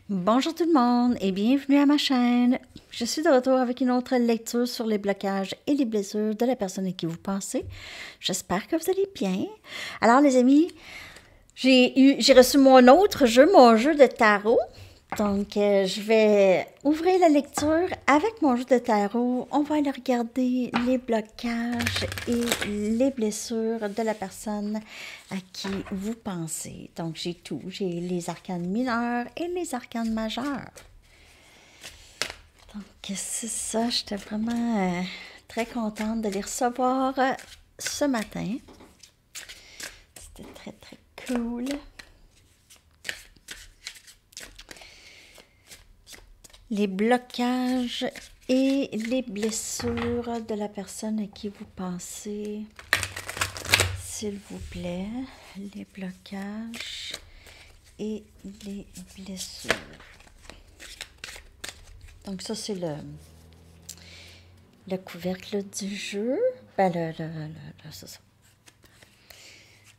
Bonjour tout le monde et bienvenue à ma chaîne. Je suis de retour avec une autre lecture sur les blocages et les blessures de la personne à qui vous pensez. J'espère que vous allez bien. Alors les amis, j'ai reçu mon jeu de tarot. Donc je vais ouvrir la lecture avec mon jeu de tarot. On va aller regarder les blocages et les blessures de la personne à qui vous pensez. Donc j'ai tout. J'ai les arcanes mineurs et les arcanes majeurs. Donc c'est ça. J'étais vraiment très contente de les recevoir ce matin. C'était très très cool. Les blocages et les blessures de la personne à qui vous pensez. S'il vous plaît, les blocages et les blessures. Donc ça, c'est le couvercle du jeu. Ben, c'est ça.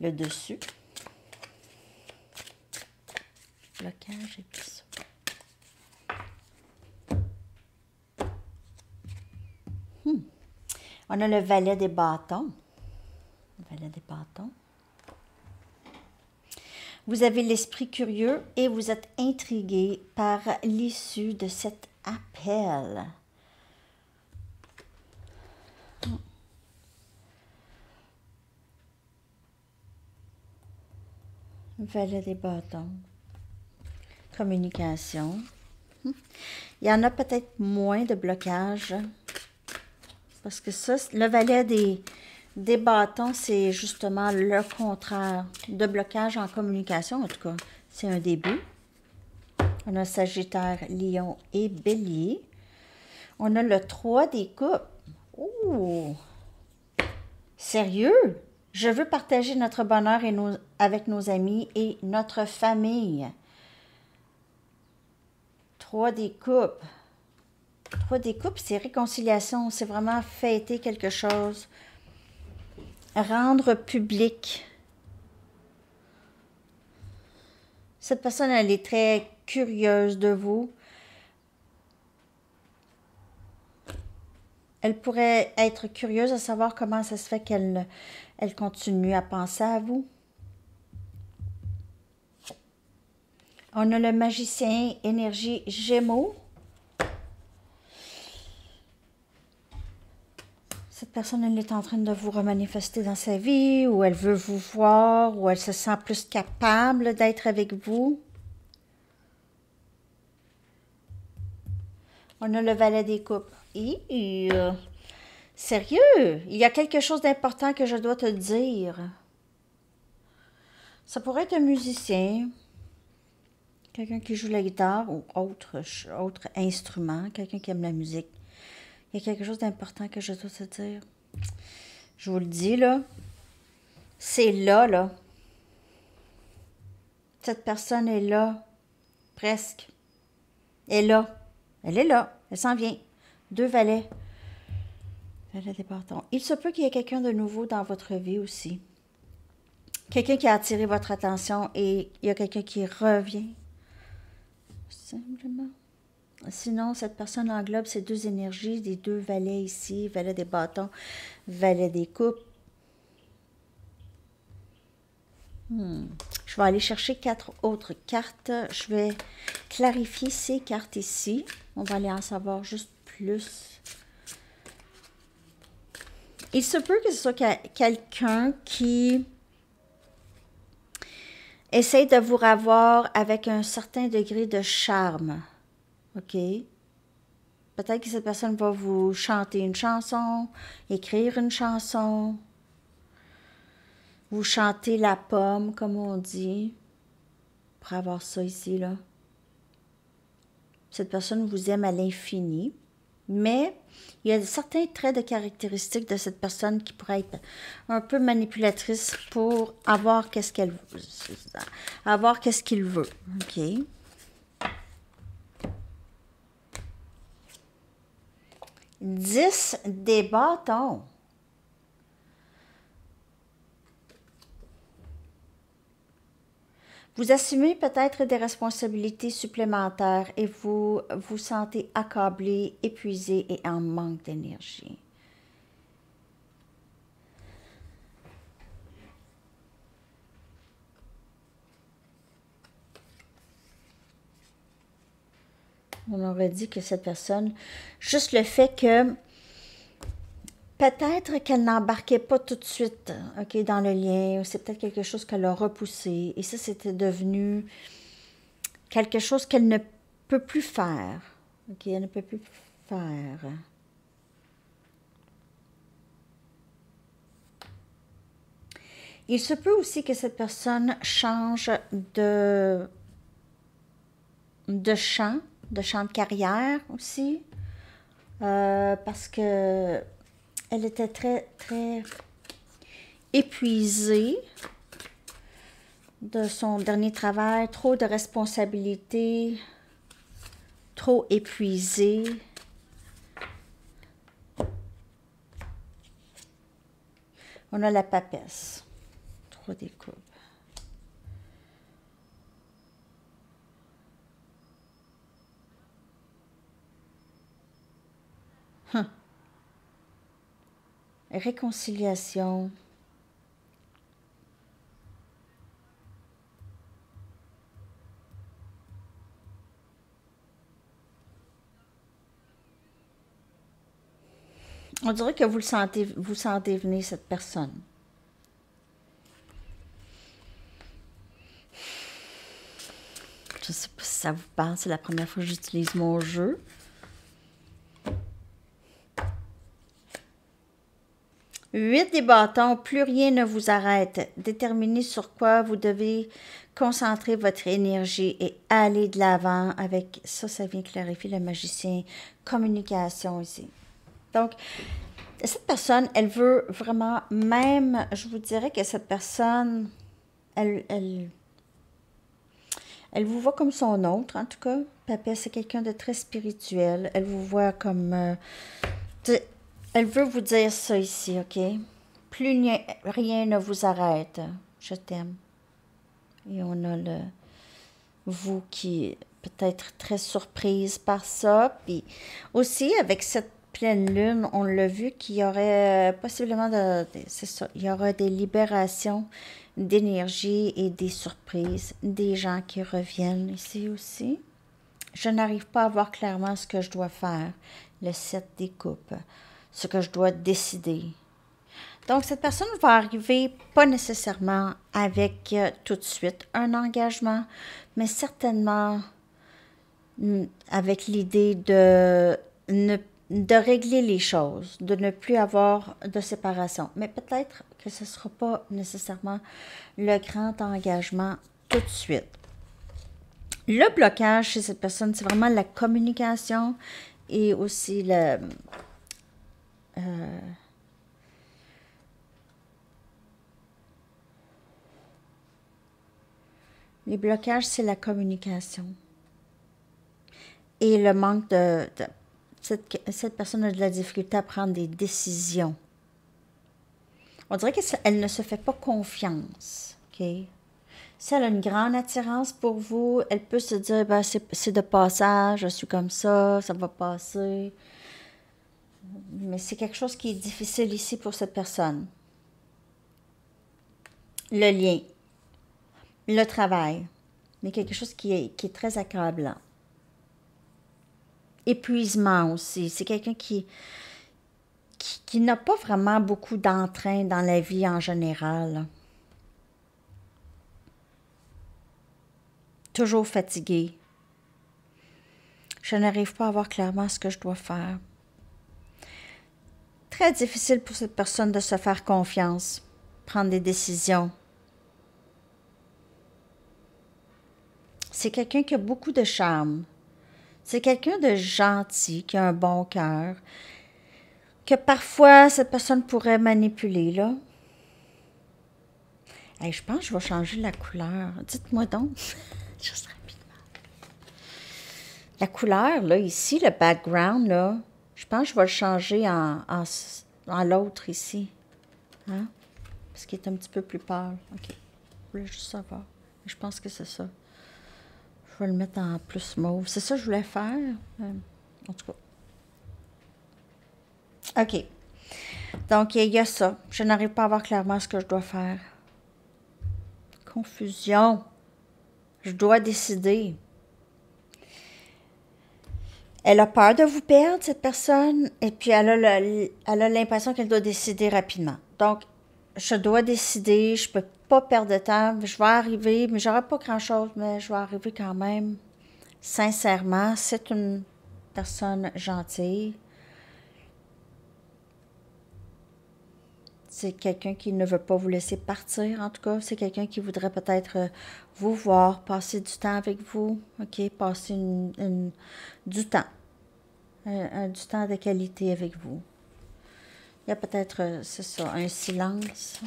Le dessus. Blocage et blessure. On a le valet des bâtons. Le valet des bâtons. Vous avez l'esprit curieux et vous êtes intrigué par l'issue de cet appel. Valet des bâtons. Communication. Il y en a peut-être moins de blocages. Parce que ça, le valet des bâtons, c'est justement le contraire de blocage en communication. En tout cas, c'est un début. On a Sagittaire, Lion et Bélier. On a le 3 des coupes. Oh! Sérieux? Je veux partager notre bonheur avec nos amis et notre famille. 3 des coupes. 3 des coupes, c'est réconciliation. C'est vraiment fêter quelque chose. Rendre public. Cette personne, elle est très curieuse de vous. Elle pourrait être curieuse à savoir comment ça se fait qu'elle continue à penser à vous. On a le magicien énergie Gémeaux. Cette personne, elle est en train de vous remanifester dans sa vie, ou elle veut vous voir, ou elle se sent plus capable d'être avec vous. On a le valet des coupes. Sérieux, il y a quelque chose d'important que je dois te dire. Ça pourrait être un musicien, quelqu'un qui joue la guitare ou autre instrument, quelqu'un qui aime la musique. Il y a quelque chose d'important que je dois te dire. Je vous le dis, là. C'est là. Cette personne est là. Presque. Elle est là. Elle est là. Elle s'en vient. 2 valets. Valet des bâtons. Il se peut qu'il y ait quelqu'un de nouveau dans votre vie aussi. Quelqu'un qui a attiré votre attention et il y a quelqu'un qui revient. Simplement. Sinon, cette personne englobe ces 2 énergies, des 2 valets ici, valet des bâtons, valet des coupes. Je vais aller chercher 4 autres cartes. Je vais clarifier ces cartes ici. On va aller en savoir juste plus. Il se peut que ce soit quelqu'un qui essaye de vous revoir avec un certain degré de charme. OK? Peut-être que cette personne va vous chanter une chanson, écrire une chanson, vous chanter la pomme, comme on dit, pour avoir ça ici, là. Cette personne vous aime à l'infini, mais il y a certains traits de caractéristiques de cette personne qui pourraient être un peu manipulatrice pour avoir qu'est-ce qu'il veut. OK? 10 des bâtons. Vous assumez peut-être des responsabilités supplémentaires et vous vous sentez accablé, épuisé et en manque d'énergie. On aurait dit que cette personne, juste le fait que peut-être qu'elle n'embarquait pas tout de suite, OK, dans le lien, ou c'est peut-être quelque chose qu'elle a repoussé, et ça, c'était devenu quelque chose qu'elle ne peut plus faire. OK, elle ne peut plus faire. Il se peut aussi que cette personne change de champ de carrière aussi, parce que elle était très, très épuisée de son dernier travail, trop de responsabilités, trop épuisée. On a la papesse, trop des coupes. Réconciliation. On dirait que vous sentez venir cette personne. Je ne sais pas si ça vous parle, c'est la première fois que j'utilise mon jeu. Huit des bâtons, plus rien ne vous arrête. Déterminez sur quoi vous devez concentrer votre énergie et aller de l'avant avec ça. Ça vient clarifier le magicien. Communication ici. Donc, cette personne, elle veut vraiment, même, je vous dirais que cette personne, elle vous voit comme son autre, en tout cas. Papa, c'est quelqu'un de très spirituel. Elle vous voit comme... elle veut vous dire ça ici, OK? Plus rien ne vous arrête. Je t'aime. Et on a le... Vous qui peut-être très surprise par ça. Puis aussi, avec cette pleine lune, on l'a vu qu'il y aurait possiblement c'est ça, il y aura des libérations d'énergie et des surprises, des gens qui reviennent ici aussi. Je n'arrive pas à voir clairement ce que je dois faire, le 7 des coupes, ce que je dois décider. Donc, cette personne va arriver pas nécessairement avec tout de suite un engagement, mais certainement avec l'idée de régler les choses, de ne plus avoir de séparation. Mais peut-être que ce ne sera pas nécessairement le grand engagement tout de suite. Le blocage chez cette personne, c'est vraiment la communication et aussi le... les blocages, c'est qu'elle et le manque cette personne a de la difficulté à prendre des décisions. On dirait qu'elle ne se fait pas confiance. OK? Si elle a une grande attirance pour vous, elle peut se dire, ben, c'est de passage, je suis comme ça va passer. Mais c'est quelque chose qui est difficile ici pour cette personne. Le lien, le travail, mais quelque chose qui est très accablant. Épuisement aussi. C'est quelqu'un qui n'a pas vraiment beaucoup d'entrain dans la vie en général. Toujours fatigué. Je n'arrive pas à voir clairement ce que je dois faire. Très difficile pour cette personne de se faire confiance, prendre des décisions. C'est quelqu'un qui a beaucoup de charme. C'est quelqu'un de gentil, qui a un bon cœur, que parfois cette personne pourrait manipuler, là. Hey, je pense que je vais changer la couleur. Dites-moi donc, juste rapidement. La couleur, là, ici, le background, là, je pense que je vais le changer en l'autre ici. Hein? Parce qu'il est un petit peu plus pâle. OK. Je voulais juste savoir. Je pense que c'est ça. Je vais le mettre en plus mauve. C'est ça que je voulais faire. En tout cas. OK. Donc, il y a ça. Je n'arrive pas à voir clairement ce que je dois faire. Confusion. Je dois décider. Elle a peur de vous perdre, cette personne, et puis elle a l'impression qu'elle doit décider rapidement. Donc, je dois décider, je peux pas perdre de temps, je vais arriver, mais j'aurai pas grand-chose, mais je vais arriver quand même. Sincèrement, c'est une personne gentille. C'est quelqu'un qui ne veut pas vous laisser partir, en tout cas. C'est quelqu'un qui voudrait peut-être vous voir, passer du temps avec vous, OK? Passer du temps. Du temps de qualité avec vous. Il y a peut-être, c'est ça, un silence.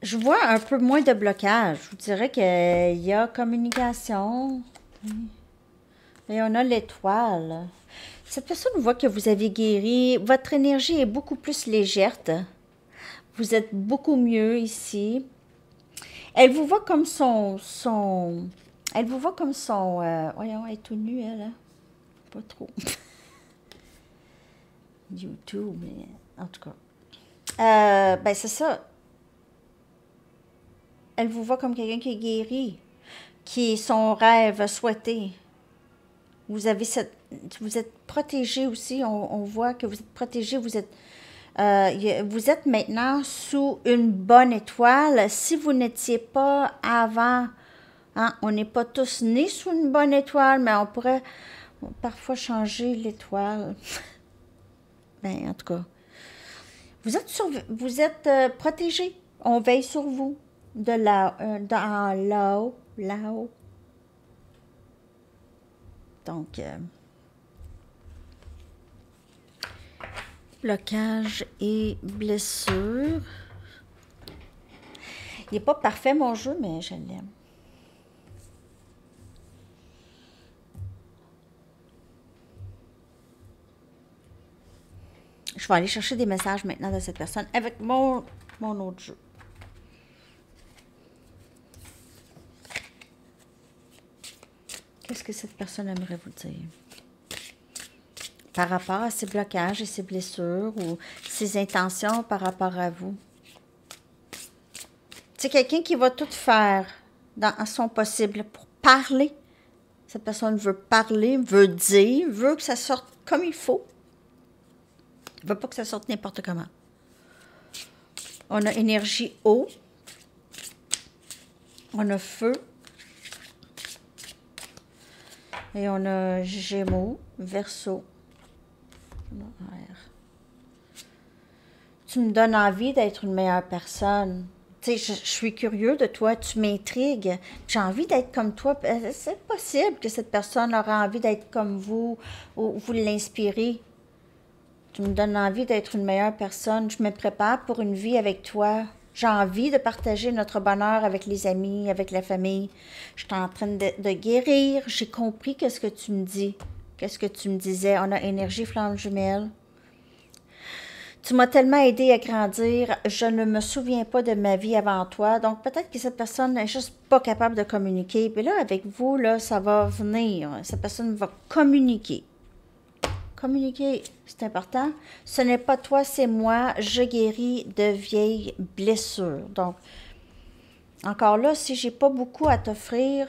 Je vois un peu moins de blocage. Je vous dirais qu'il y a communication. Et on a l'étoile. Cette personne voit que vous avez guéri. Votre énergie est beaucoup plus légère. Vous êtes beaucoup mieux ici. Elle vous voit comme elle vous voit comme son... voyons, elle est tout nue, elle. Hein? Pas trop. YouTube, mais en tout cas. Ben, c'est ça. Elle vous voit comme quelqu'un qui est guéri, qui est son rêve souhaité. Vous êtes protégé aussi. On voit que vous êtes protégé. Vous êtes maintenant sous une bonne étoile. Si vous n'étiez pas avant, hein, on n'est pas tous nés sous une bonne étoile, mais on pourrait parfois changer l'étoile. Ben, en tout cas, vous êtes protégé. On veille sur vous de là-haut. Donc, blocage et blessure. Il n'est pas parfait mon jeu, mais je l'aime. Je vais aller chercher des messages maintenant de cette personne avec mon autre jeu. Qu'est-ce que cette personne aimerait vous dire? Par rapport à ses blocages et ses blessures ou ses intentions par rapport à vous. C'est quelqu'un qui va tout faire dans son possible pour parler. Cette personne veut parler, veut dire, veut que ça sorte comme il faut. Il ne veut pas que ça sorte n'importe comment. On a énergie eau. On a feu. Et on a Gémeaux, Verseau. Tu me donnes envie d'être une meilleure personne. Tu sais, je suis curieux de toi, tu m'intrigues. J'ai envie d'être comme toi. C'est possible que cette personne aura envie d'être comme vous ou vous l'inspirez. Tu me donnes envie d'être une meilleure personne. Je me prépare pour une vie avec toi. J'ai envie de partager notre bonheur avec les amis, avec la famille. Je suis en train de guérir. J'ai compris qu'est-ce que tu me dis. Qu'est-ce que tu me disais. On a énergie flamme jumelle. Tu m'as tellement aidé à grandir. Je ne me souviens pas de ma vie avant toi. Donc, peut-être que cette personne n'est juste pas capable de communiquer. Puis là, avec vous, là, ça va venir. Cette personne va communiquer. Communiquer, c'est important. Ce n'est pas toi, c'est moi. Je guéris de vieilles blessures. Donc, encore là, si j'ai pas beaucoup à t'offrir,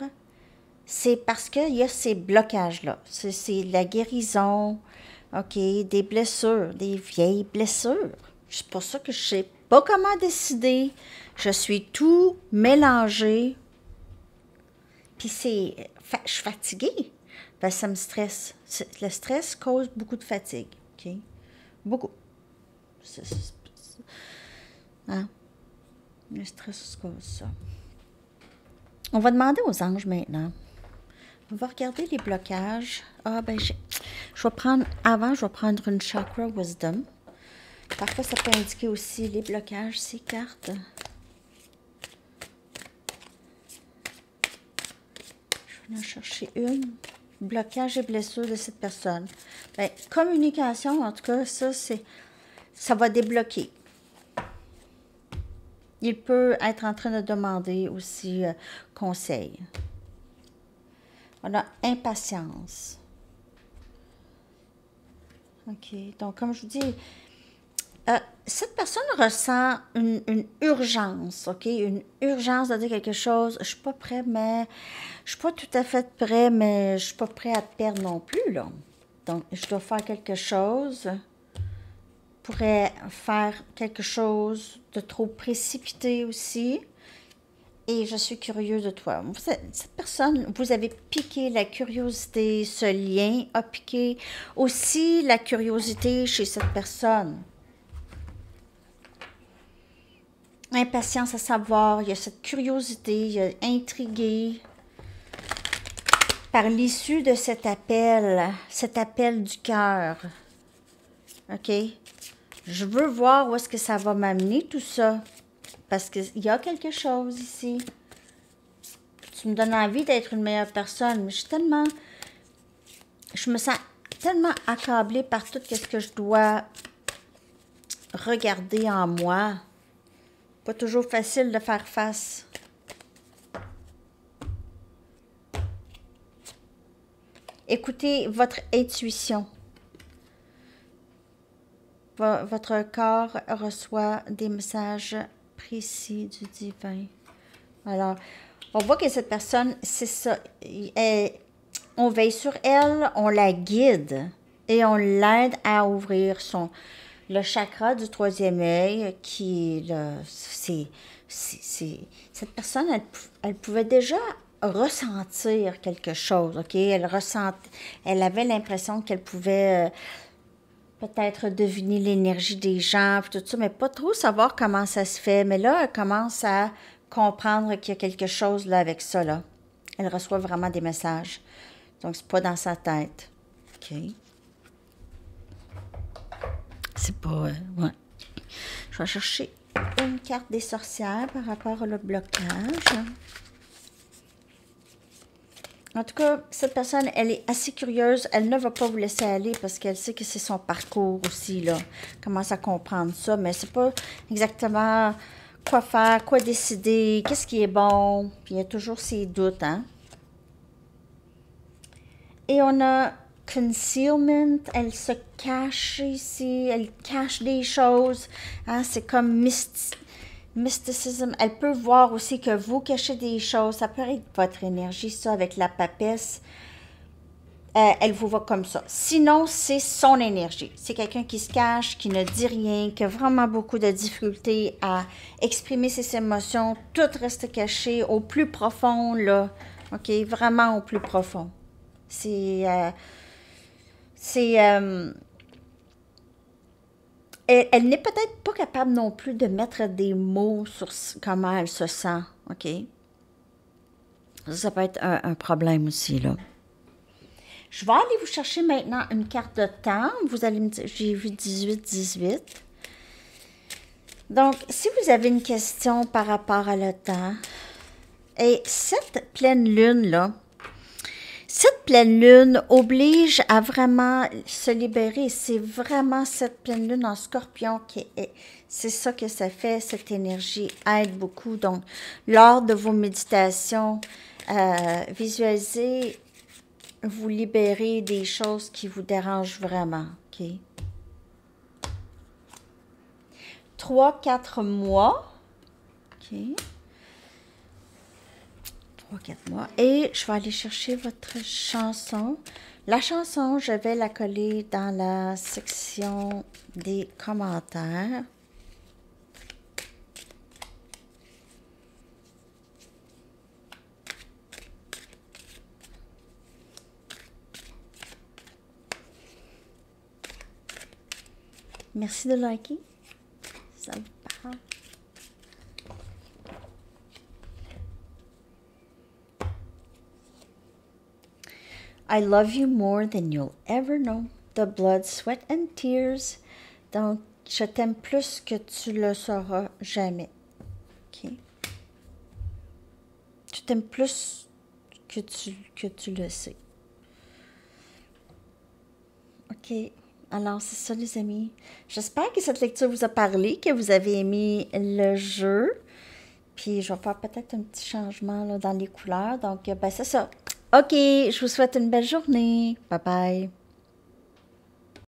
c'est parce qu'il y a ces blocages-là. C'est la guérison, OK, des blessures, des vieilles blessures. C'est pour ça que je sais pas comment décider. Je suis tout mélangé. Puis je suis fatiguée. Ben, ça me stresse. Le stress cause beaucoup de fatigue. OK? Beaucoup. Hein? Le stress cause ça. On va demander aux anges maintenant. On va regarder les blocages. Ah, ben, je vais prendre, avant, je vais prendre une chakra wisdom. Parfois, ça peut indiquer aussi les blocages, ces cartes. Je vais en chercher une. Blocage et blessure de cette personne. Ben, communication, en tout cas, ça va débloquer. il peut être en train de demander aussi conseil. On a impatience. OK. Donc, comme je vous dis, cette personne ressent une urgence, OK? Une urgence de dire quelque chose. Je suis pas prêt, mais je suis pas tout à fait prêt, mais je suis pas prêt à te perdre non plus, là. Donc, je dois faire quelque chose. Pourrait faire quelque chose de trop précipité aussi. Et je suis curieux de toi. Cette personne, vous avez piqué la curiosité, ce lien a piqué aussi la curiosité chez cette personne. Impatience à savoir, il y a cette curiosité, il y a intrigué par l'issue de cet appel du cœur. OK? Je veux voir où est-ce que ça va m'amener tout ça. Parce qu'il y a quelque chose ici. Tu me donnes envie d'être une meilleure personne. Mais je me sens tellement accablée par tout ce que je dois regarder en moi. Pas toujours facile de faire face. Écoutez votre intuition. Votre corps reçoit des messages précis du divin. Alors, on voit que cette personne, c'est ça. On veille sur elle, on la guide et on l'aide à ouvrir le chakra du troisième œil qui, cette personne, elle pouvait déjà ressentir quelque chose, OK? Elle avait l'impression qu'elle pouvait peut-être deviner l'énergie des gens, tout ça, mais pas trop savoir comment ça se fait. Mais là, elle commence à comprendre qu'il y a quelque chose là avec ça, là. Elle reçoit vraiment des messages. Donc, c'est pas dans sa tête. OK. C'est pas... ouais. Je vais chercher une carte des sorcières par rapport au blocage. En tout cas, cette personne, elle est assez curieuse. Elle ne va pas vous laisser aller parce qu'elle sait que c'est son parcours aussi, là. Elle commence à comprendre ça, mais c'est pas exactement quoi faire, quoi décider, qu'est-ce qui est bon. Puis il y a toujours ses doutes, hein. Et on a concealment. Elle se cache ici. Elle cache des choses. Hein? C'est comme mysticism. Elle peut voir aussi que vous cachez des choses. Ça peut être votre énergie, ça, avec la papesse. Elle vous voit comme ça. Sinon, c'est son énergie. C'est quelqu'un qui se cache, qui ne dit rien, qui a vraiment beaucoup de difficultés à exprimer ses émotions. Tout reste caché au plus profond, là. OK? Vraiment au plus profond. Elle n'est peut-être pas capable non plus de mettre des mots sur comment elle se sent, OK? Ça peut être un problème aussi, là. Je vais aller vous chercher maintenant une carte de temps. Vous allez me dire, j'ai vu 18. Donc, si vous avez une question par rapport à le temps, et cette pleine lune-là, cette pleine lune oblige à vraiment se libérer. C'est vraiment cette pleine lune en Scorpion c'est ça que ça fait. Cette énergie aide beaucoup. Donc, lors de vos méditations, visualisez, vous libérer des choses qui vous dérangent vraiment. OK? 3-4 mois. OK? 3-4 mois. Et je vais aller chercher votre chanson. La chanson, je vais la coller dans la section des commentaires. Merci de liker. Ça vous parle. I love you more than you'll ever know. The blood, sweat and tears. Donc, je t'aime plus que tu le sauras jamais. OK? Je t'aime plus que tu le sais. OK? Alors, c'est ça, les amis. J'espère que cette lecture vous a parlé, que vous avez aimé le jeu. Puis je vais faire peut-être un petit changement là, dans les couleurs. Donc, ben c'est ça. OK, je vous souhaite une belle journée. Bye bye.